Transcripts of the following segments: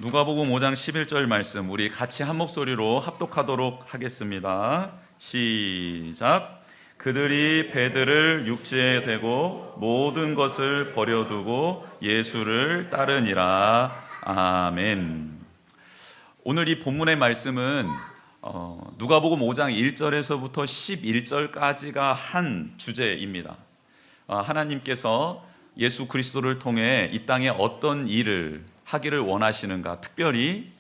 누가복음 5장 11절 말씀 우리 같이 한 목소리로 합독하도록 하겠습니다. 시작. 그들이 배들을 육지에 대고 모든 것을 버려두고 예수를 따르니라. 아멘. 오늘 이 본문의 말씀은 누가복음 5장 1절에서부터 11절까지가 한 주제입니다. 하나님께서 예수 그리스도를 통해 이 땅에 어떤 일을 하기를 원하시는가, 특별히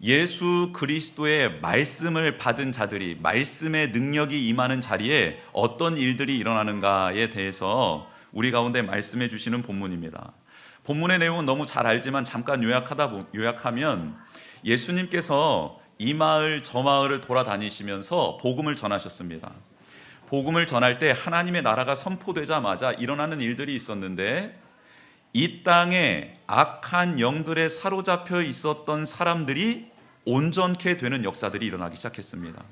예수 그리스도의 말씀을 받은 자들이, 말씀의 능력이 임하는 자리에 어떤 일들이 일어나는가에 대해서 우리 가운데 말씀해 주시는 본문입니다. 본문의 내용은 너무 잘 알지만 잠깐 요약하면 예수님께서 이 마을 저 마을을 돌아다니시면서 복음을 전하셨습니다. 복음을 전할 때 하나님의 나라가 선포되자마자 일어나는 일들이 있었는데, 이 땅에 악한 영들에 사로잡혀 있었던 사람들이 온전케 되는 역사들이 일어나기 시작했습니다.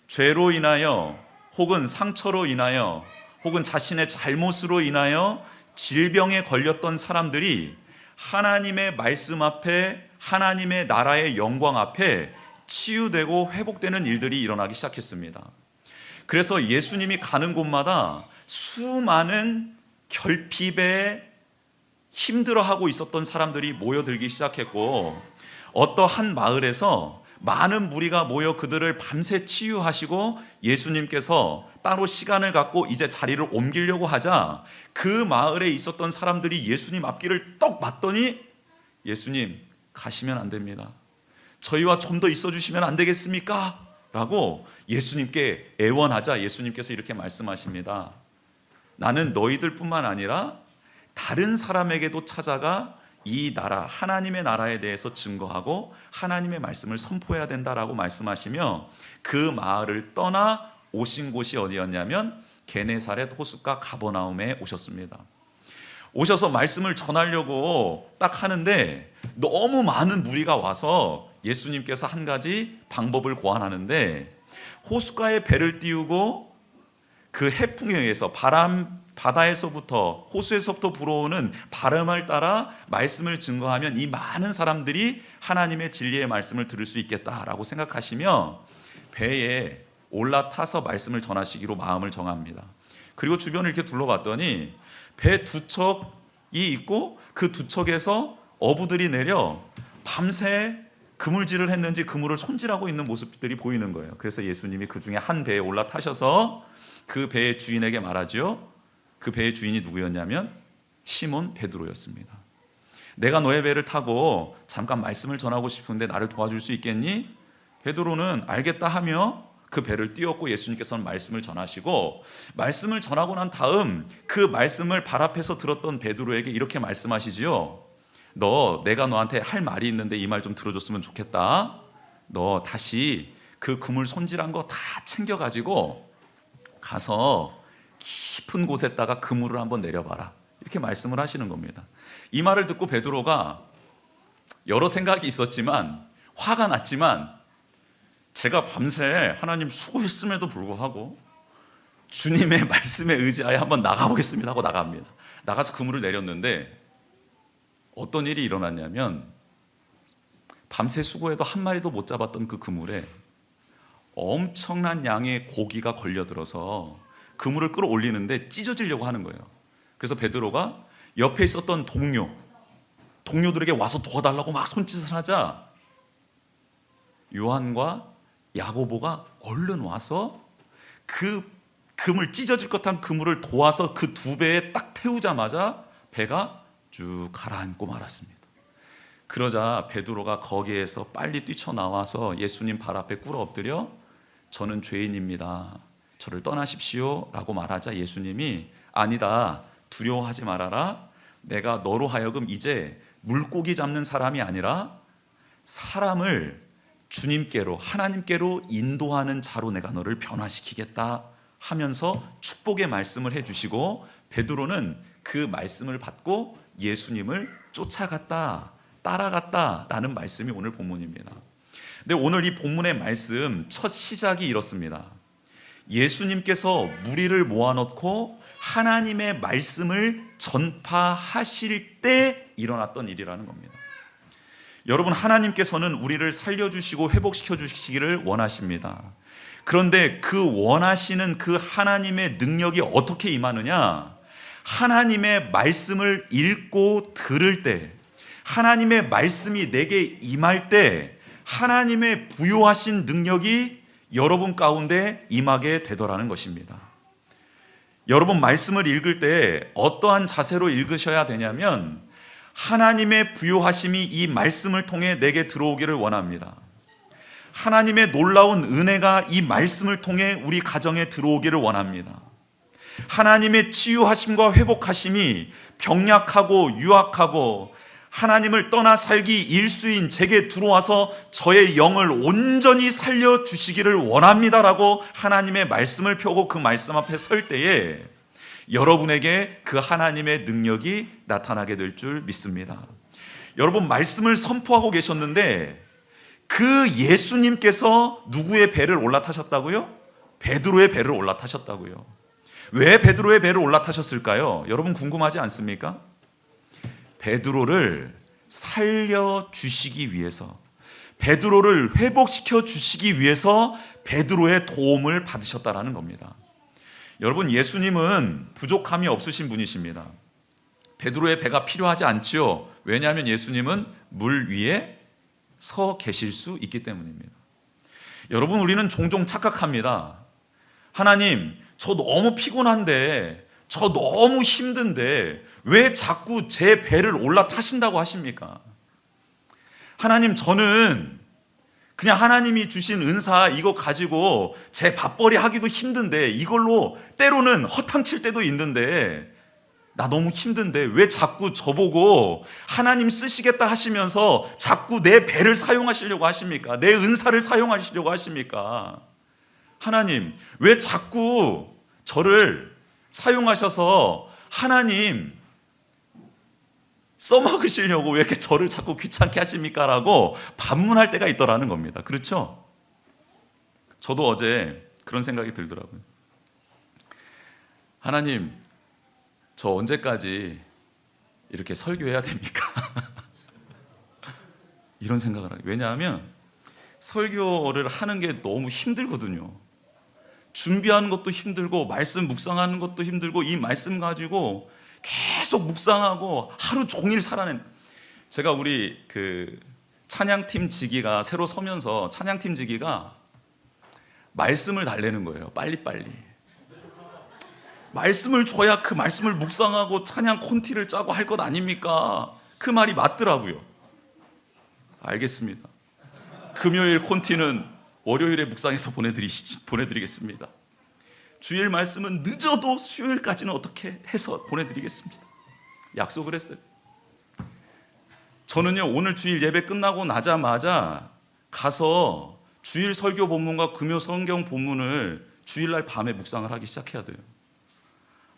죄로 인하여 혹은 상처로 인하여 혹은 자신의 잘못으로 인하여 질병에 걸렸던 사람들이 하나님의 말씀 앞에, 하나님의 나라의 영광 앞에 치유되고 회복되는 일들이 일어나기 시작했습니다. 그래서 예수님이 가는 곳마다 수많은 결핍에 힘들어하고 있었던 사람들이 모여들기 시작했고, 어떠한 마을에서 많은 무리가 모여 그들을 밤새 치유하시고 예수님께서 따로 시간을 갖고 이제 자리를 옮기려고 하자 그 마을에 있었던 사람들이 예수님 앞길을 떡 맞더니, 예수님 가시면 안 됩니다. 저희와 좀 더 있어 주시면 안 되겠습니까? 라고 예수님께 애원하자 예수님께서 이렇게 말씀하십니다. 나는 너희들 뿐만 아니라 다른 사람에게도 찾아가 이 나라, 하나님의 나라에 대해서 증거하고 하나님의 말씀을 선포해야 된다라고 말씀하시며, 그 마을을 떠나 오신 곳이 어디였냐면 게네사렛 호숫가 가버나움에 오셨습니다. 오셔서 말씀을 전하려고 딱 하는데 너무 많은 무리가 와서 예수님께서 한 가지 방법을 고안하는데, 호숫가에 배를 띄우고 그 해풍에 의해서 바다에서부터, 호수에서부터 불어오는 바람을 따라 말씀을 증거하면 이 많은 사람들이 하나님의 진리의 말씀을 들을 수 있겠다라고 생각하시며 배에 올라타서 말씀을 전하시기로 마음을 정합니다. 그리고 주변을 이렇게 둘러봤더니 배 두 척이 있고 그 두 척에서 어부들이 내려 밤새 그물질을 했는지 그물을 손질하고 있는 모습들이 보이는 거예요. 그래서 예수님이 그 중에 한 배에 올라타셔서 그 배의 주인에게 말하죠. 그 배의 주인이 누구였냐면 시몬 베드로였습니다. 내가 너의 배를 타고 잠깐 말씀을 전하고 싶은데 나를 도와줄 수 있겠니? 베드로는 알겠다 하며 그 배를 띄웠고, 예수님께서는 말씀을 전하시고, 말씀을 전하고 난 다음 그 말씀을 발 앞에서 들었던 베드로에게 이렇게 말씀하시지요. 내가 너한테 할 말이 있는데 이 말 좀 들어줬으면 좋겠다. 너 다시 그 그물 손질한 거 다 챙겨가지고 가서 깊은 곳에다가 그물을 한번 내려봐라. 이렇게 말씀을 하시는 겁니다. 이 말을 듣고 베드로가 여러 생각이 있었지만, 화가 났지만, 제가 밤새 하나님 수고했음에도 불구하고 주님의 말씀에 의지하여 한번 나가보겠습니다 하고 나갑니다. 나가서 그물을 내렸는데 어떤 일이 일어났냐면, 밤새 수고해도 한 마리도 못 잡았던 그 그물에 엄청난 양의 고기가 걸려들어서 그물을 끌어올리는데 찢어지려고 하는 거예요. 그래서 베드로가 옆에 있었던 동료들에게 와서 도와달라고 막 손짓을 하자 요한과 야고보가 얼른 와서 그 그물, 찢어질 것 같은 그물을 도와서 그 두 배에 딱 태우자마자 배가 쭉 가라앉고 말았습니다. 그러자 베드로가 거기에서 빨리 뛰쳐나와서 예수님 발 앞에 꿇어 엎드려 저는 죄인입니다, 저를 떠나십시오 라고 말하자 예수님이 아니다, 두려워하지 말아라, 내가 너로 하여금 이제 물고기 잡는 사람이 아니라 사람을 주님께로, 하나님께로 인도하는 자로 내가 너를 변화시키겠다 하면서 축복의 말씀을 해주시고, 베드로는 그 말씀을 받고 예수님을 쫓아갔다, 따라갔다라는 말씀이 오늘 본문입니다. 근데 오늘 이 본문의 말씀 첫 시작이 이렇습니다. 예수님께서 무리를 모아놓고 하나님의 말씀을 전파하실 때 일어났던 일이라는 겁니다. 여러분, 하나님께서는 우리를 살려주시고 회복시켜 주시기를 원하십니다. 그런데 그 원하시는 그 하나님의 능력이 어떻게 임하느냐? 하나님의 말씀을 읽고 들을 때, 하나님의 말씀이 내게 임할 때 하나님의 부요하신 능력이 여러분 가운데 임하게 되더라는 것입니다. 여러분, 말씀을 읽을 때 어떠한 자세로 읽으셔야 되냐면 하나님의 부요하심이 이 말씀을 통해 내게 들어오기를 원합니다. 하나님의 놀라운 은혜가 이 말씀을 통해 우리 가정에 들어오기를 원합니다. 하나님의 치유하심과 회복하심이 병약하고 유약하고 하나님을 떠나 살기 일수인 제게 들어와서 저의 영을 온전히 살려주시기를 원합니다라고 하나님의 말씀을 펴고 그 말씀 앞에 설 때에 여러분에게 그 하나님의 능력이 나타나게 될 줄 믿습니다. 여러분, 말씀을 선포하고 계셨는데 그 예수님께서 누구의 배를 올라타셨다고요? 베드로의 배를 올라타셨다고요. 왜 베드로의 배를 올라타셨을까요? 여러분, 궁금하지 않습니까? 베드로를 살려주시기 위해서, 베드로를 회복시켜 주시기 위해서 베드로의 도움을 받으셨다라는 겁니다. 여러분, 예수님은 부족함이 없으신 분이십니다. 베드로의 배가 필요하지 않지요. 왜냐하면 예수님은 물 위에 서 계실 수 있기 때문입니다. 여러분, 우리는 종종 착각합니다. 하나님, 저 너무 피곤한데, 저 너무 힘든데 왜 자꾸 제 배를 올라타신다고 하십니까? 하나님, 저는 그냥 하나님이 주신 은사 이거 가지고 제 밥벌이 하기도 힘든데, 이걸로 때로는 허탕칠 때도 있는데 나 너무 힘든데 왜 자꾸 저보고 하나님 쓰시겠다 하시면서 자꾸 내 배를 사용하시려고 하십니까? 내 은사를 사용하시려고 하십니까? 하나님, 왜 자꾸 저를 사용하셔서 하나님 써먹으시려고 왜 이렇게 저를 자꾸 귀찮게 하십니까? 라고 반문할 때가 있더라는 겁니다. 그렇죠? 저도 어제 그런 생각이 들더라고요. 하나님, 저 언제까지 이렇게 설교해야 됩니까? 이런 생각을 하요. 왜냐하면 설교를 하는 게 너무 힘들거든요. 준비하는 것도 힘들고 말씀 묵상하는 것도 힘들고 이 말씀 가지고 계속 묵상하고 하루 종일 살아낸. 제가 우리 그 찬양팀 지기가 새로 서면서 찬양팀 지기가 말씀을 달래는 거예요. 빨리빨리 말씀을 줘야 그 말씀을 묵상하고 찬양 콘티를 짜고 할 것 아닙니까? 그 말이 맞더라고요. 알겠습니다. 금요일 콘티는 월요일에 묵상해서 보내드리겠습니다. 주일 말씀은 늦어도 수요일까지는 어떻게 해서 보내드리겠습니다. 약속을 했어요. 저는요, 오늘 주일 예배 끝나고 나자마자 가서 주일 설교 본문과 금요 성경 본문을 주일날 밤에 묵상을 하기 시작해야 돼요.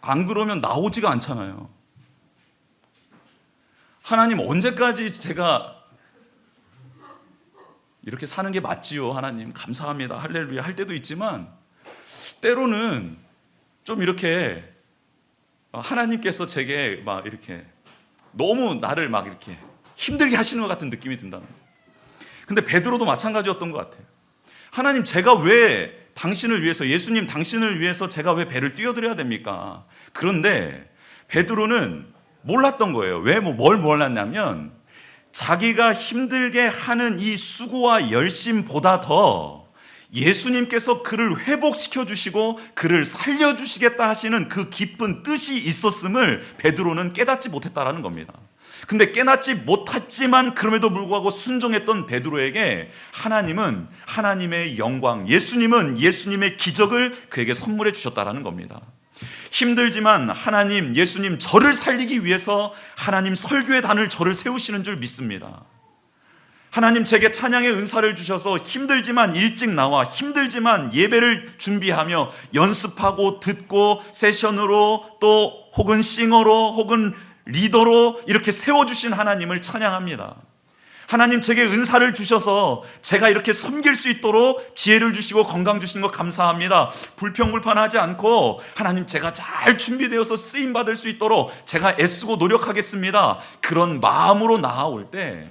안 그러면 나오지가 않잖아요. 하나님, 언제까지 제가 이렇게 사는 게 맞지요? 하나님, 감사합니다. 할렐루야 할 때도 있지만 때로는 좀 이렇게 하나님께서 제게 막 이렇게 너무 나를 막 이렇게 힘들게 하시는 것 같은 느낌이 든다는 거예요. 근데 베드로도 마찬가지였던 것 같아요. 하나님, 제가 왜 당신을 위해서, 예수님 당신을 위해서 제가 왜 배를 띄워드려야 됩니까? 그런데 베드로는 몰랐던 거예요. 왜 뭘 몰랐냐면 자기가 힘들게 하는 이 수고와 열심보다 더 예수님께서 그를 회복시켜 주시고 그를 살려주시겠다 하시는 그 깊은 뜻이 있었음을 베드로는 깨닫지 못했다라는 겁니다. 근데 깨닫지 못했지만 그럼에도 불구하고 순종했던 베드로에게 하나님은 하나님의 영광, 예수님은 예수님의 기적을 그에게 선물해 주셨다라는 겁니다. 힘들지만 하나님, 예수님 저를 살리기 위해서 하나님 설교의 단을 저를 세우시는 줄 믿습니다. 하나님, 제게 찬양의 은사를 주셔서 힘들지만 일찍 나와 힘들지만 예배를 준비하며 연습하고 듣고 세션으로 또 혹은 싱어로 혹은 리더로 이렇게 세워주신 하나님을 찬양합니다. 하나님, 제게 은사를 주셔서 제가 이렇게 섬길 수 있도록 지혜를 주시고 건강 주시는 것 감사합니다. 불평불판하지 않고 하나님, 제가 잘 준비되어서 쓰임받을 수 있도록 제가 애쓰고 노력하겠습니다. 그런 마음으로 나아올 때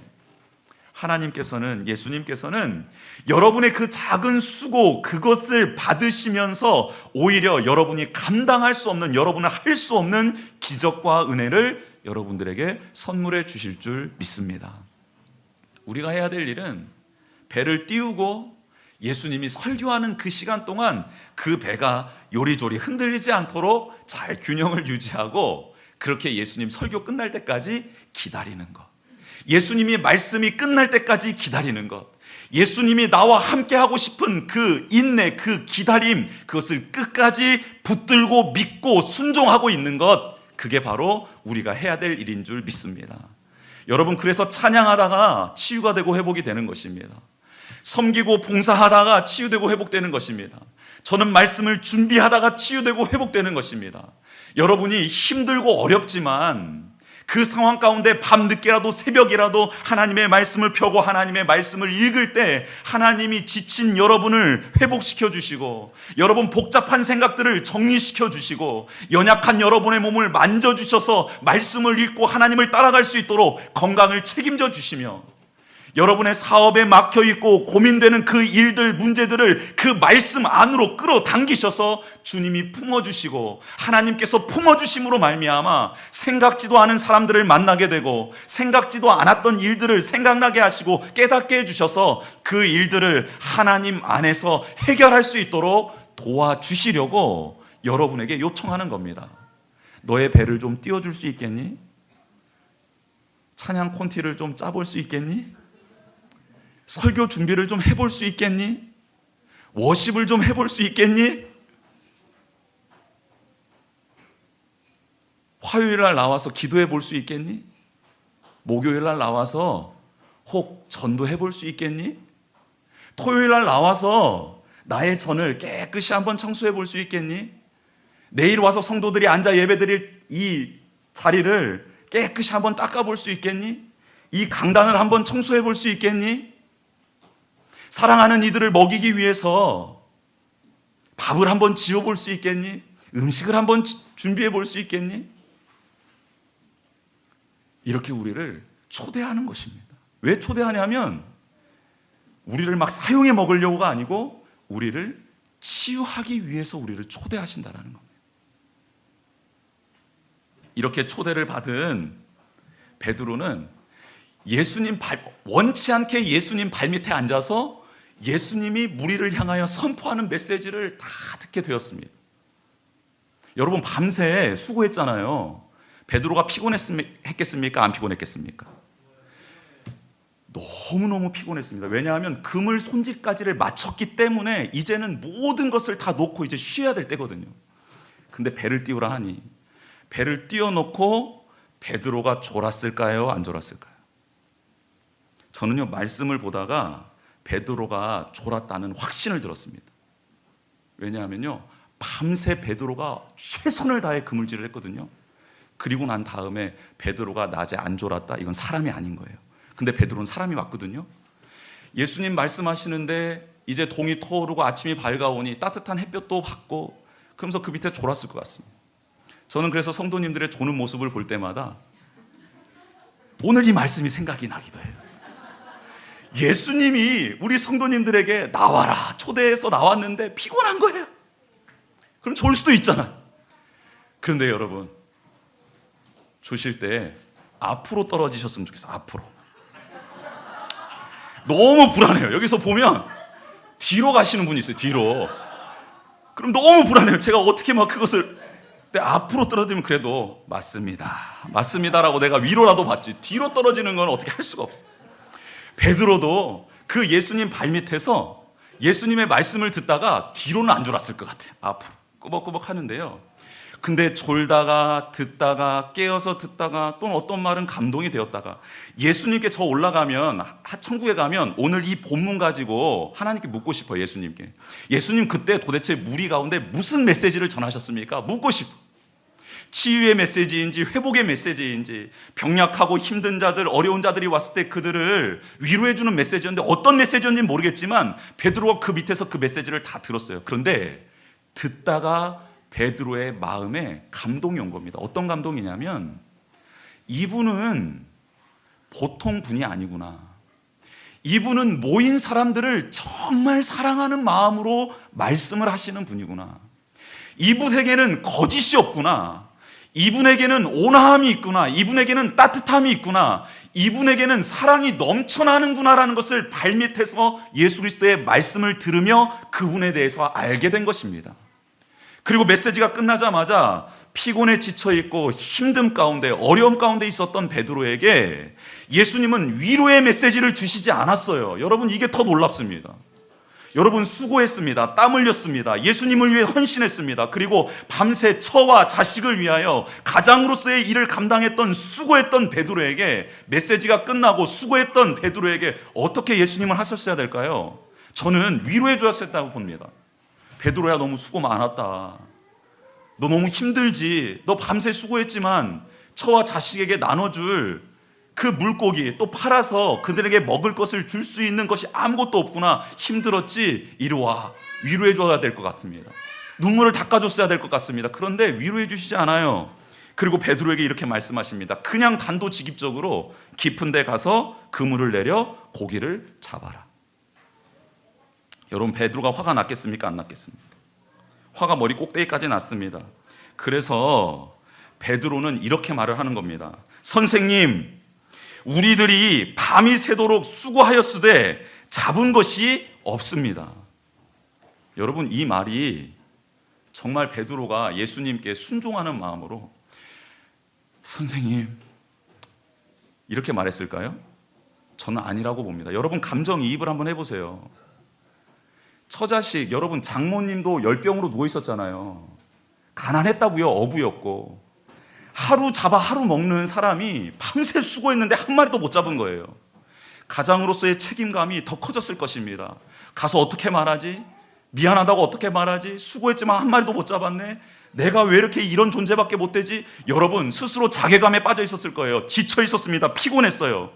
하나님께서는, 예수님께서는 여러분의 그 작은 수고, 그것을 받으시면서 오히려 여러분이 감당할 수 없는, 여러분은 할 수 없는 기적과 은혜를 여러분들에게 선물해 주실 줄 믿습니다. 우리가 해야 될 일은 배를 띄우고 예수님이 설교하는 그 시간 동안 그 배가 요리조리 흔들리지 않도록 잘 균형을 유지하고, 그렇게 예수님 설교 끝날 때까지 기다리는 것, 예수님이 말씀이 끝날 때까지 기다리는 것, 예수님이 나와 함께 하고 싶은 그 인내, 그 기다림, 그것을 끝까지 붙들고 믿고 순종하고 있는 것, 그게 바로 우리가 해야 될 일인 줄 믿습니다. 여러분, 그래서 찬양하다가 치유가 되고 회복이 되는 것입니다. 섬기고 봉사하다가 치유되고 회복되는 것입니다. 저는 말씀을 준비하다가 치유되고 회복되는 것입니다. 여러분이 힘들고 어렵지만 그 상황 가운데 밤늦게라도 새벽이라도 하나님의 말씀을 펴고 하나님의 말씀을 읽을 때 하나님이 지친 여러분을 회복시켜 주시고, 여러분 복잡한 생각들을 정리시켜 주시고, 연약한 여러분의 몸을 만져주셔서 말씀을 읽고 하나님을 따라갈 수 있도록 건강을 책임져 주시며, 여러분의 사업에 막혀있고 고민되는 그 일들, 문제들을 그 말씀 안으로 끌어당기셔서 주님이 품어주시고, 하나님께서 품어주심으로 말미암아 생각지도 않은 사람들을 만나게 되고, 생각지도 않았던 일들을 생각나게 하시고 깨닫게 해주셔서 그 일들을 하나님 안에서 해결할 수 있도록 도와주시려고 여러분에게 요청하는 겁니다. 너의 배를 좀 띄워줄 수 있겠니? 찬양 콘티를 좀 짜볼 수 있겠니? 설교 준비를 좀 해볼 수 있겠니? 워십을 좀 해볼 수 있겠니? 화요일 날 나와서 기도해 볼 수 있겠니? 목요일 날 나와서 혹 전도해 볼 수 있겠니? 토요일 날 나와서 나의 전을 깨끗이 한번 청소해 볼 수 있겠니? 내일 와서 성도들이 앉아 예배드릴 이 자리를 깨끗이 한번 닦아 볼 수 있겠니? 이 강단을 한번 청소해 볼 수 있겠니? 사랑하는 이들을 먹이기 위해서 밥을 한번 지어 볼 수 있겠니? 음식을 한번 준비해 볼 수 있겠니? 이렇게 우리를 초대하는 것입니다. 왜 초대하냐면 우리를 막 사용해 먹으려고가 아니고 우리를 치유하기 위해서 우리를 초대하신다라는 겁니다. 이렇게 초대를 받은 베드로는 원치 않게 예수님 발밑에 앉아서 예수님이 무리를 향하여 선포하는 메시지를 다 듣게 되었습니다. 여러분, 밤새 수고했잖아요. 베드로가 피곤했겠습니까? 안 피곤했겠습니까? 너무너무 피곤했습니다. 왜냐하면 그물 손질까지를 마쳤기 때문에 이제는 모든 것을 다 놓고 이제 쉬어야 될 때거든요. 근데 배를 띄우라 하니, 배를 띄워놓고 베드로가 졸았을까요? 안 졸았을까요? 저는요, 말씀을 보다가 베드로가 졸았다는 확신을 들었습니다. 왜냐하면요, 밤새 베드로가 최선을 다해 그물질을 했거든요. 그리고 난 다음에 베드로가 낮에 안 졸았다? 이건 사람이 아닌 거예요. 근데 베드로는 사람이 맞거든요. 예수님 말씀하시는데 이제 동이 터오르고 아침이 밝아오니 따뜻한 햇볕도 받고, 그러면서 그 밑에 졸았을 것 같습니다. 저는 그래서 성도님들의 조는 모습을 볼 때마다 오늘 이 말씀이 생각이 나기도 해요. 예수님이 우리 성도님들에게 나와라 초대해서 나왔는데 피곤한 거예요. 그럼 졸 수도 있잖아. 그런데 여러분, 조실 때 앞으로 떨어지셨으면 좋겠어요. 앞으로. 너무 불안해요. 여기서 보면 뒤로 가시는 분이 있어요. 뒤로. 그럼 너무 불안해요. 제가 어떻게 막 그것을, 근데 앞으로 떨어지면 그래도 맞습니다라고 내가 위로라도 받지, 뒤로 떨어지는 건 어떻게 할 수가 없어요. 베드로도 그 예수님 발밑에서 예수님의 말씀을 듣다가 뒤로는 안 졸았을 것 같아요. 앞으로 꾸벅꾸벅 하는데요. 근데 졸다가 듣다가 깨어서 듣다가 또는 어떤 말은 감동이 되었다가 예수님께 저 올라가면, 천국에 가면 오늘 이 본문 가지고 하나님께 묻고 싶어요. 예수님께. 예수님 그때 도대체 무리 가운데 무슨 메시지를 전하셨습니까? 묻고 싶어. 치유의 메시지인지 회복의 메시지인지, 병약하고 힘든 자들, 어려운 자들이 왔을 때 그들을 위로해주는 메시지였는데 어떤 메시지였는지 모르겠지만 베드로가 그 밑에서 그 메시지를 다 들었어요. 그런데 듣다가 베드로의 마음에 감동이 온 겁니다. 어떤 감동이냐면, 이분은 보통 분이 아니구나. 이분은 모인 사람들을 정말 사랑하는 마음으로 말씀을 하시는 분이구나. 이분에게는 거짓이 없구나. 이분에게는 온화함이 있구나. 이분에게는 따뜻함이 있구나. 이분에게는 사랑이 넘쳐나는구나라는 것을 발밑에서 예수 그리스도의 말씀을 들으며 그분에 대해서 알게 된 것입니다. 그리고 메시지가 끝나자마자 피곤에 지쳐있고 힘듦 가운데, 어려움 가운데 있었던 베드로에게 예수님은 위로의 메시지를 주시지 않았어요. 여러분, 이게 더 놀랍습니다. 여러분, 수고했습니다. 땀 흘렸습니다. 예수님을 위해 헌신했습니다. 그리고 밤새 처와 자식을 위하여 가장으로서의 일을 감당했던, 수고했던 베드로에게, 메시지가 끝나고 수고했던 베드로에게 어떻게 예수님을 하셨어야 될까요? 저는 위로해 주셨다고 봅니다. 베드로야, 너무 수고 많았다. 너 너무 힘들지. 너 밤새 수고했지만 처와 자식에게 나눠줄 그 물고기 또 팔아서 그들에게 먹을 것을 줄 수 있는 것이 아무것도 없구나. 힘들었지? 이리 와. 위로해 줘야 될 것 같습니다. 눈물을 닦아줬어야 될 것 같습니다. 그런데 위로해 주시지 않아요. 그리고 베드로에게 이렇게 말씀하십니다. 그냥 단도직입적으로 깊은 데 가서 그물을 내려 고기를 잡아라. 여러분, 베드로가 화가 났겠습니까? 안 났겠습니까? 화가 머리 꼭대기까지 났습니다. 그래서 베드로는 이렇게 말을 하는 겁니다. 선생님, 우리들이 밤이 새도록 수고하였으되 잡은 것이 없습니다. 여러분, 이 말이 정말 베드로가 예수님께 순종하는 마음으로 선생님 이렇게 말했을까요? 저는 아니라고 봅니다. 여러분, 감정이입을 한번 해보세요. 처자식, 여러분, 장모님도 열병으로 누워 있었잖아요. 가난했다고요. 어부였고. 하루 잡아 하루 먹는 사람이 밤새 수고했는데 한 마리도 못 잡은 거예요. 가장으로서의 책임감이 더 커졌을 것입니다. 가서 어떻게 말하지? 미안하다고 어떻게 말하지? 수고했지만 한 마리도 못 잡았네. 내가 왜 이렇게 이런 존재밖에 못 되지? 여러분, 스스로 자괴감에 빠져 있었을 거예요. 지쳐 있었습니다. 피곤했어요.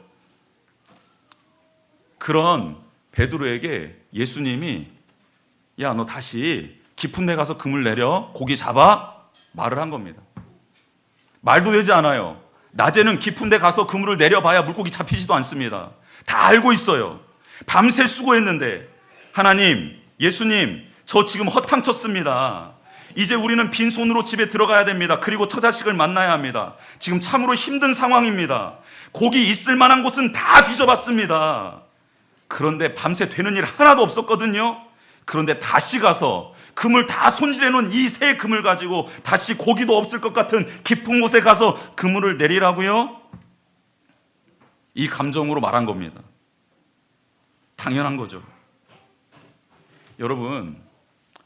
그런 베드로에게 예수님이 야, 너 다시 깊은 데 가서 그물 내려 고기 잡아 말을 한 겁니다. 말도 되지 않아요. 낮에는 깊은 데 가서 그물을 내려봐야 물고기 잡히지도 않습니다. 다 알고 있어요. 밤새 수고했는데 하나님, 예수님, 저 지금 허탕쳤습니다. 이제 우리는 빈손으로 집에 들어가야 됩니다. 그리고 처자식을 만나야 합니다. 지금 참으로 힘든 상황입니다. 고기 있을 만한 곳은 다 뒤져봤습니다. 그런데 밤새 되는 일 하나도 없었거든요. 그런데 다시 가서 그물 다 손질해 놓은 이 새 그물 가지고 다시 고기도 없을 것 같은 깊은 곳에 가서 그물을 내리라고요? 이 감정으로 말한 겁니다. 당연한 거죠. 여러분,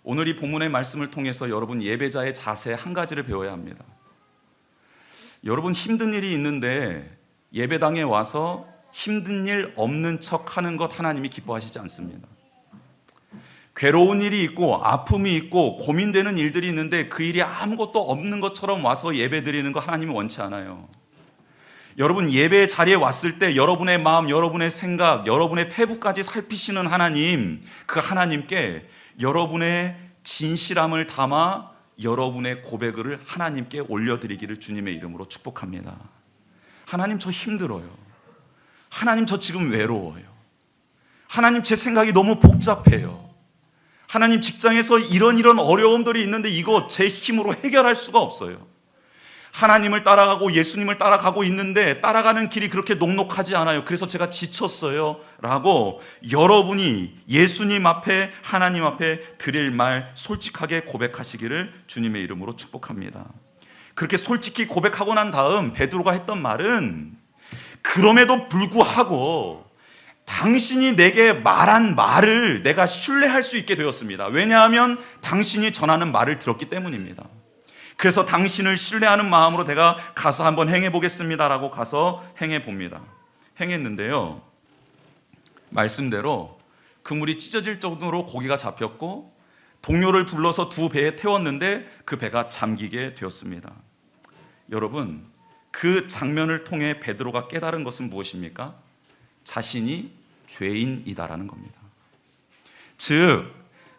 오늘 이 본문의 말씀을 통해서 여러분 예배자의 자세 한 가지를 배워야 합니다. 여러분, 힘든 일이 있는데 예배당에 와서 힘든 일 없는 척 하는 것 하나님이 기뻐하시지 않습니다. 괴로운 일이 있고 아픔이 있고 고민되는 일들이 있는데 그 일이 아무것도 없는 것처럼 와서 예배 드리는 거 하나님이 원치 않아요. 여러분, 예배 자리에 왔을 때 여러분의 마음, 여러분의 생각, 여러분의 패부까지 살피시는 하나님, 그 하나님께 여러분의 진실함을 담아 여러분의 고백을 하나님께 올려드리기를 주님의 이름으로 축복합니다. 하나님, 저 힘들어요. 하나님, 저 지금 외로워요. 하나님, 제 생각이 너무 복잡해요. 하나님, 직장에서 이런 어려움들이 있는데 이거 제 힘으로 해결할 수가 없어요. 하나님을 따라가고 예수님을 따라가고 있는데 따라가는 길이 그렇게 녹록하지 않아요. 그래서 제가 지쳤어요 라고 여러분이 예수님 앞에, 하나님 앞에 드릴 말 솔직하게 고백하시기를 주님의 이름으로 축복합니다. 그렇게 솔직히 고백하고 난 다음 베드로가 했던 말은 그럼에도 불구하고 당신이 내게 말한 말을 내가 신뢰할 수 있게 되었습니다. 왜냐하면 당신이 전하는 말을 들었기 때문입니다. 그래서 당신을 신뢰하는 마음으로 내가 가서 한번 행해보겠습니다 라고 가서 행해봅니다. 행했는데요, 말씀대로 그물이 찢어질 정도로 고기가 잡혔고 동료를 불러서 두 배에 태웠는데 그 배가 잠기게 되었습니다. 여러분, 그 장면을 통해 베드로가 깨달은 것은 무엇입니까? 자신이 죄인이다라는 겁니다. 즉,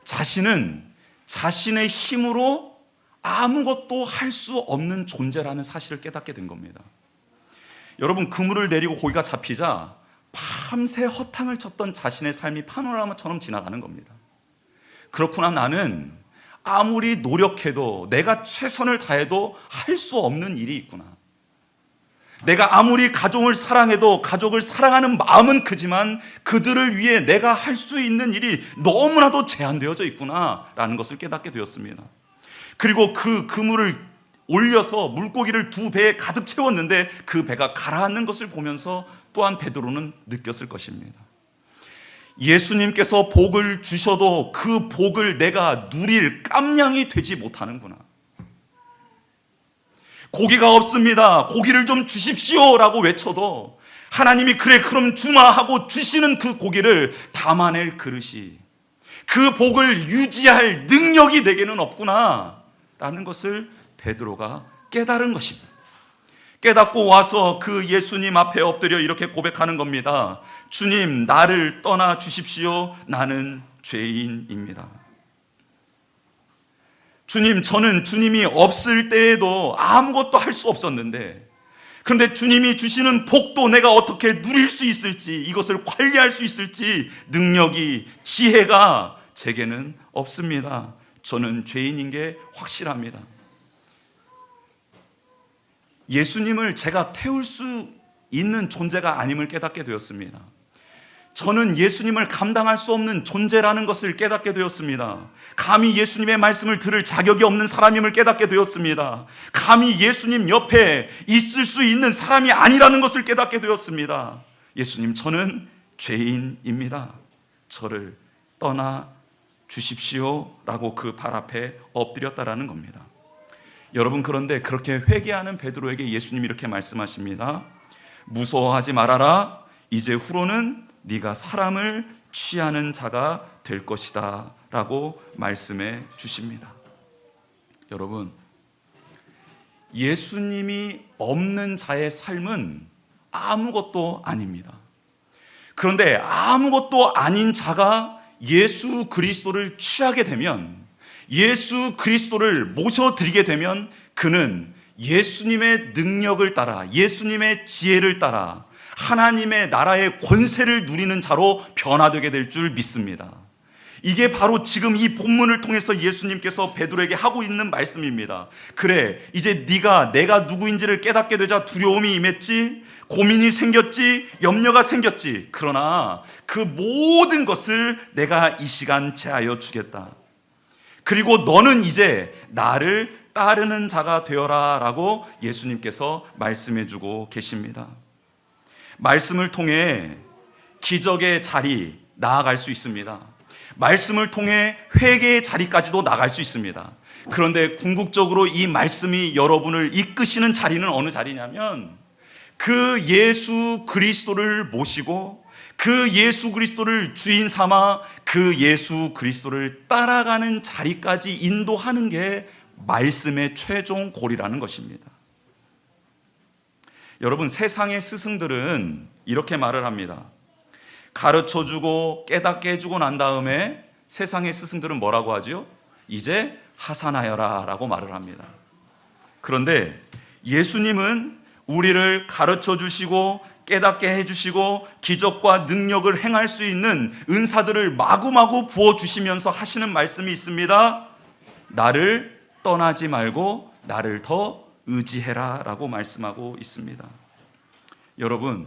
자신은 자신의 힘으로 아무것도 할 수 없는 존재라는 사실을 깨닫게 된 겁니다. 여러분, 그물을 내리고 고기가 잡히자 참새 허탕을 쳤던 자신의 삶이 파노라마처럼 지나가는 겁니다. 그렇구나, 나는 아무리 노력해도 내가 최선을 다해도 할 수 없는 일이 있구나. 내가 아무리 가족을 사랑해도 가족을 사랑하는 마음은 크지만 그들을 위해 내가 할 수 있는 일이 너무나도 제한되어져 있구나라는 것을 깨닫게 되었습니다. 그리고 그 그물을 올려서 물고기를 2배에 가득 채웠는데 그 배가 가라앉는 것을 보면서 또한 베드로는 느꼈을 것입니다. 예수님께서 복을 주셔도 그 복을 내가 누릴 깜냥이 되지 못하는구나. 고기가 없습니다. 고기를 좀 주십시오라고 외쳐도 하나님이 그래 그럼 주마 하고 주시는 그 고기를 담아낼 그릇이, 그 복을 유지할 능력이 내게는 없구나 라는 것을 베드로가 깨달은 것입니다. 깨닫고 와서 그 예수님 앞에 엎드려 이렇게 고백하는 겁니다. 주님, 나를 떠나 주십시오. 나는 죄인입니다. 주님, 저는 주님이 없을 때에도 아무것도 할 수 없었는데, 그런데 주님이 주시는 복도 내가 어떻게 누릴 수 있을지, 이것을 관리할 수 있을지 능력이, 지혜가 제게는 없습니다. 저는 죄인인 게 확실합니다. 예수님을 제가 태울 수 있는 존재가 아님을 깨닫게 되었습니다. 저는 예수님을 감당할 수 없는 존재라는 것을 깨닫게 되었습니다. 감히 예수님의 말씀을 들을 자격이 없는 사람임을 깨닫게 되었습니다. 감히 예수님 옆에 있을 수 있는 사람이 아니라는 것을 깨닫게 되었습니다. 예수님, 저는 죄인입니다. 저를 떠나 주십시오 라고 그 발 앞에 엎드렸다라는 겁니다. 여러분, 그런데 그렇게 회개하는 베드로에게 예수님이 이렇게 말씀하십니다. 무서워하지 말아라. 이제 후로는 네가 사람을 취하는 자가 될 것이다 라고 말씀해 주십니다. 여러분, 예수님이 없는 자의 삶은 아무것도 아닙니다. 그런데 아무것도 아닌 자가 예수 그리스도를 취하게 되면, 예수 그리스도를 모셔드리게 되면 그는 예수님의 능력을 따라, 예수님의 지혜를 따라 하나님의 나라의 권세를 누리는 자로 변화되게 될 줄 믿습니다. 이게 바로 지금 이 본문을 통해서 예수님께서 베드로에게 하고 있는 말씀입니다. 그래, 이제 네가 내가 누구인지를 깨닫게 되자 두려움이 임했지, 고민이 생겼지, 염려가 생겼지. 그러나 그 모든 것을 내가 이 시간 제하여 주겠다. 그리고 너는 이제 나를 따르는 자가 되어라 라고 예수님께서 말씀해 주고 계십니다. 말씀을 통해 기적의 자리 나아갈 수 있습니다. 말씀을 통해 회개의 자리까지도 나갈 수 있습니다. 그런데 궁극적으로 이 말씀이 여러분을 이끄시는 자리는 어느 자리냐면, 그 예수 그리스도를 모시고 그 예수 그리스도를 주인 삼아 그 예수 그리스도를 따라가는 자리까지 인도하는 게 말씀의 최종 골이라는 것입니다. 여러분, 세상의 스승들은 이렇게 말을 합니다. 가르쳐주고 깨닫게 해주고 난 다음에 세상의 스승들은 뭐라고 하죠? 이제 하산하여라 라고 말을 합니다. 그런데 예수님은 우리를 가르쳐 주시고 깨닫게 해주시고 기적과 능력을 행할 수 있는 은사들을 마구마구 부어주시면서 하시는 말씀이 있습니다. 나를 떠나지 말고 나를 더 의지해라 라고 말씀하고 있습니다. 여러분,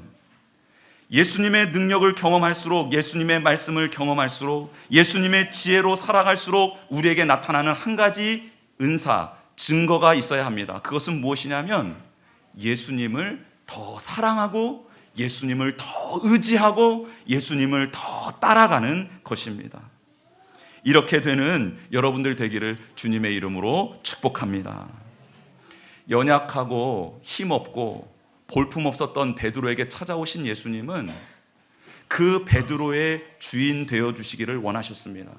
예수님의 능력을 경험할수록, 예수님의 말씀을 경험할수록, 예수님의 지혜로 살아갈수록 우리에게 나타나는 한 가지 은사, 증거가 있어야 합니다. 그것은 무엇이냐면 예수님을 더 사랑하고 예수님을 더 의지하고 예수님을 더 따라가는 것입니다. 이렇게 되는 여러분들 되기를 주님의 이름으로 축복합니다. 연약하고 힘없고 볼품없었던 베드로에게 찾아오신 예수님은 그 베드로의 주인 되어주시기를 원하셨습니다.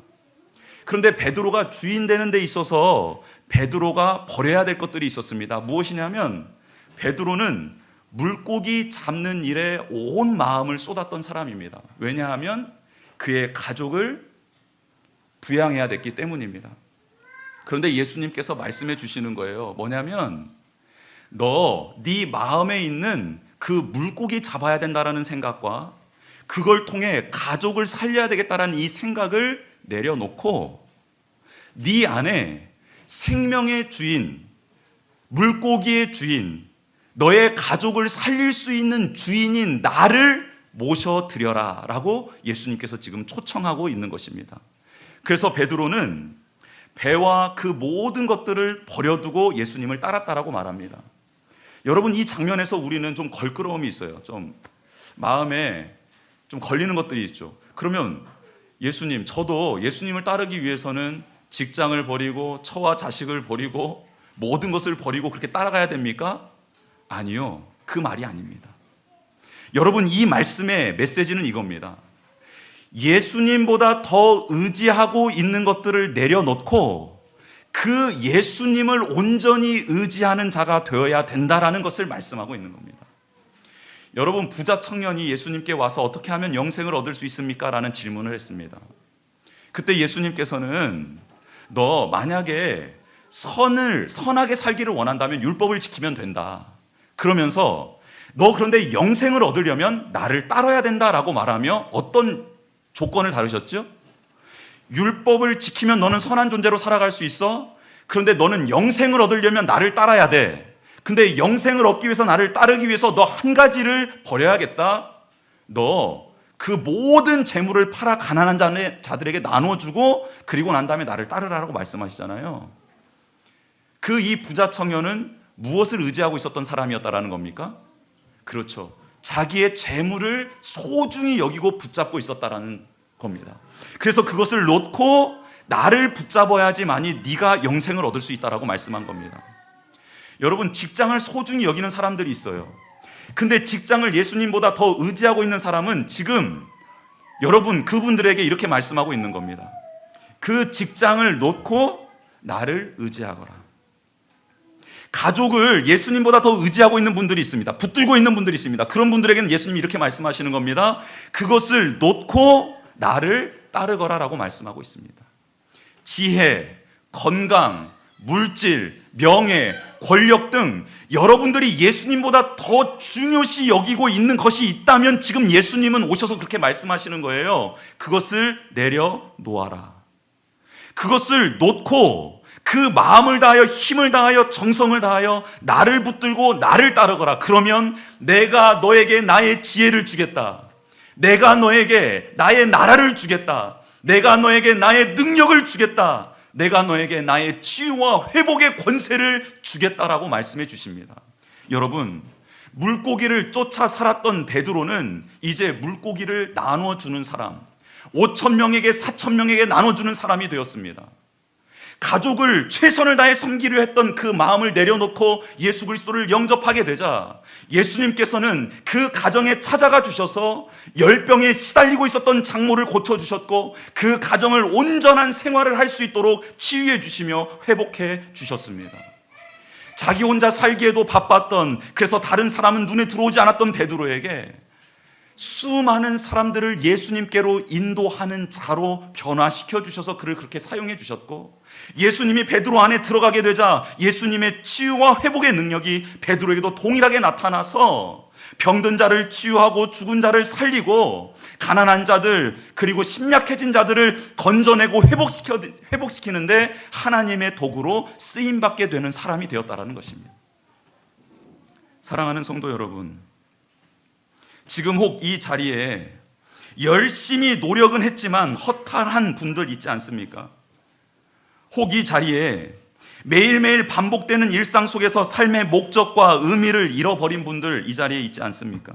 그런데 베드로가 주인 되는 데 있어서 베드로가 버려야 될 것들이 있었습니다. 무엇이냐면 베드로는 물고기 잡는 일에 온 마음을 쏟았던 사람입니다. 왜냐하면 그의 가족을 부양해야 됐기 때문입니다. 그런데 예수님께서 말씀해 주시는 거예요. 뭐냐면 네 마음에 있는 그 물고기 잡아야 된다라는 생각과 그걸 통해 가족을 살려야 되겠다라는 이 생각을 내려놓고 네 안에 생명의 주인, 물고기의 주인, 너의 가족을 살릴 수 있는 주인인 나를 모셔드려라 라고 예수님께서 지금 초청하고 있는 것입니다. 그래서 베드로는 배와 그 모든 것들을 버려두고 예수님을 따랐다라고 말합니다. 여러분, 이 장면에서 우리는 좀 걸끄러움이 있어요. 좀 마음에 좀 걸리는 것들이 있죠. 그러면 예수님, 저도 예수님을 따르기 위해서는 직장을 버리고 처와 자식을 버리고 모든 것을 버리고 그렇게 따라가야 됩니까? 아니요, 그 말이 아닙니다. 여러분, 이 말씀의 메시지는 이겁니다. 예수님보다 더 의지하고 있는 것들을 내려놓고 그 예수님을 온전히 의지하는 자가 되어야 된다라는 것을 말씀하고 있는 겁니다. 여러분, 부자 청년이 예수님께 와서 어떻게 하면 영생을 얻을 수 있습니까? 라는 질문을 했습니다. 그때 예수님께서는 너 만약에 선하게 살기를 원한다면 율법을 지키면 된다. 그러면서 너 그런데 영생을 얻으려면 나를 따라야 된다라고 말하며 어떤 조건을 다루셨죠? 율법을 지키면 너는 선한 존재로 살아갈 수 있어. 그런데 너는 영생을 얻으려면 나를 따라야 돼. 근데 영생을 얻기 위해서 나를 따르기 위해서 너 한 가지를 버려야겠다. 너 그 모든 재물을 팔아 가난한 자들에게 나눠주고 그리고 난 다음에 나를 따르라고 말씀하시잖아요. 그 이 부자 청년은 무엇을 의지하고 있었던 사람이었다라는 겁니까? 그렇죠. 자기의 재물을 소중히 여기고 붙잡고 있었다라는 겁니다. 그래서 그것을 놓고 나를 붙잡아야지만이 네가 영생을 얻을 수 있다라고 말씀한 겁니다. 여러분, 직장을 소중히 여기는 사람들이 있어요. 근데 직장을 예수님보다 더 의지하고 있는 사람은 지금 여러분 그분들에게 이렇게 말씀하고 있는 겁니다. 그 직장을 놓고 나를 의지하거라. 가족을 예수님보다 더 의지하고 있는 분들이 있습니다. 붙들고 있는 분들이 있습니다. 그런 분들에게는 예수님이 이렇게 말씀하시는 겁니다. 그것을 놓고 나를 따르거라라고 말씀하고 있습니다. 지혜, 건강, 물질, 명예, 권력 등 여러분들이 예수님보다 더 중요시 여기고 있는 것이 있다면 지금 예수님은 오셔서 그렇게 말씀하시는 거예요. 그것을 내려놓아라. 그것을 놓고 그 마음을 다하여 힘을 다하여 정성을 다하여 나를 붙들고 나를 따르거라. 그러면 내가 너에게 나의 지혜를 주겠다. 내가 너에게 나의 나라를 주겠다. 내가 너에게 나의 능력을 주겠다. 내가 너에게 나의 치유와 회복의 권세를 주겠다라고 말씀해 주십니다. 여러분, 물고기를 쫓아 살았던 베드로는 이제 물고기를 나눠주는 사람, 5,000명에게 4,000명에게 나눠주는 사람이 되었습니다. 가족을 최선을 다해 섬기려 했던 그 마음을 내려놓고 예수 그리스도를 영접하게 되자 예수님께서는 그 가정에 찾아가 주셔서 열병에 시달리고 있었던 장모를 고쳐주셨고 그 가정을 온전한 생활을 할 수 있도록 치유해 주시며 회복해 주셨습니다. 자기 혼자 살기에도 바빴던, 그래서 다른 사람은 눈에 들어오지 않았던 베드로에게 수많은 사람들을 예수님께로 인도하는 자로 변화시켜 주셔서 그를 그렇게 사용해 주셨고, 예수님이 베드로 안에 들어가게 되자 예수님의 치유와 회복의 능력이 베드로에게도 동일하게 나타나서 병든 자를 치유하고 죽은 자를 살리고 가난한 자들 그리고 심약해진 자들을 건져내고 회복시키는데 하나님의 도구로 쓰임받게 되는 사람이 되었다라는 것입니다. 사랑하는 성도 여러분, 지금 혹 이 자리에 열심히 노력은 했지만 허탈한 분들 있지 않습니까? 혹 이 자리에 매일매일 반복되는 일상 속에서 삶의 목적과 의미를 잃어버린 분들 이 자리에 있지 않습니까?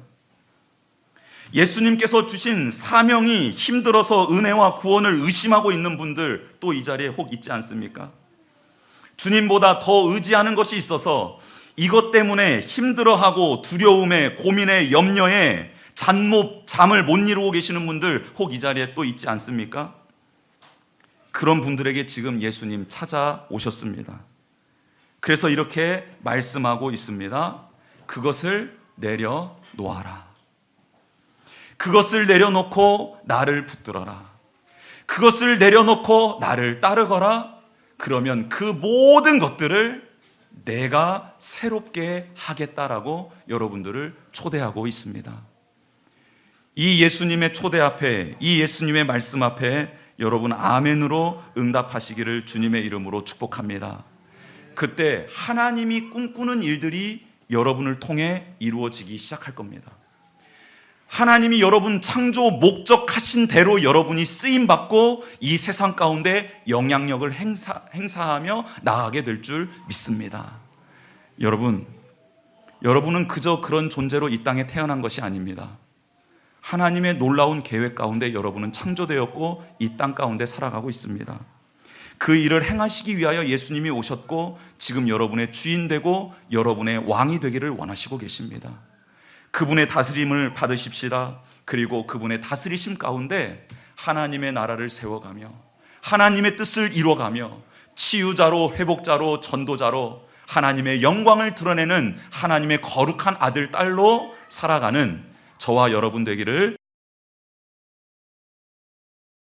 예수님께서 주신 사명이 힘들어서 은혜와 구원을 의심하고 있는 분들 또 이 자리에 혹 있지 않습니까? 주님보다 더 의지하는 것이 있어서 이것 때문에 힘들어하고 두려움에 고민에 염려에 잠을 못 이루고 계시는 분들 혹 이 자리에 또 있지 않습니까? 그런 분들에게 지금 예수님 찾아오셨습니다. 그래서 이렇게 말씀하고 있습니다. 그것을 내려놓아라. 그것을 내려놓고 나를 붙들어라. 그것을 내려놓고 나를 따르거라. 그러면 그 모든 것들을 내가 새롭게 하겠다라고 여러분들을 초대하고 있습니다. 이 예수님의 초대 앞에, 이 예수님의 말씀 앞에 여러분 아멘으로 응답하시기를 주님의 이름으로 축복합니다. 그때 하나님이 꿈꾸는 일들이 여러분을 통해 이루어지기 시작할 겁니다. 하나님이 여러분 창조 목적하신 대로 여러분이 쓰임받고 이 세상 가운데 영향력을 행사하며 나아가게 될 줄 믿습니다. 여러분은 그저 그런 존재로 이 땅에 태어난 것이 아닙니다. 하나님의 놀라운 계획 가운데 여러분은 창조되었고 이 땅 가운데 살아가고 있습니다. 그 일을 행하시기 위하여 예수님이 오셨고 지금 여러분의 주인 되고 여러분의 왕이 되기를 원하시고 계십니다. 그분의 다스림을 받으십시다. 그리고 그분의 다스리심 가운데 하나님의 나라를 세워가며 하나님의 뜻을 이루어가며 치유자로, 회복자로, 전도자로 하나님의 영광을 드러내는 하나님의 거룩한 아들, 딸로 살아가는 저와 여러분 되기를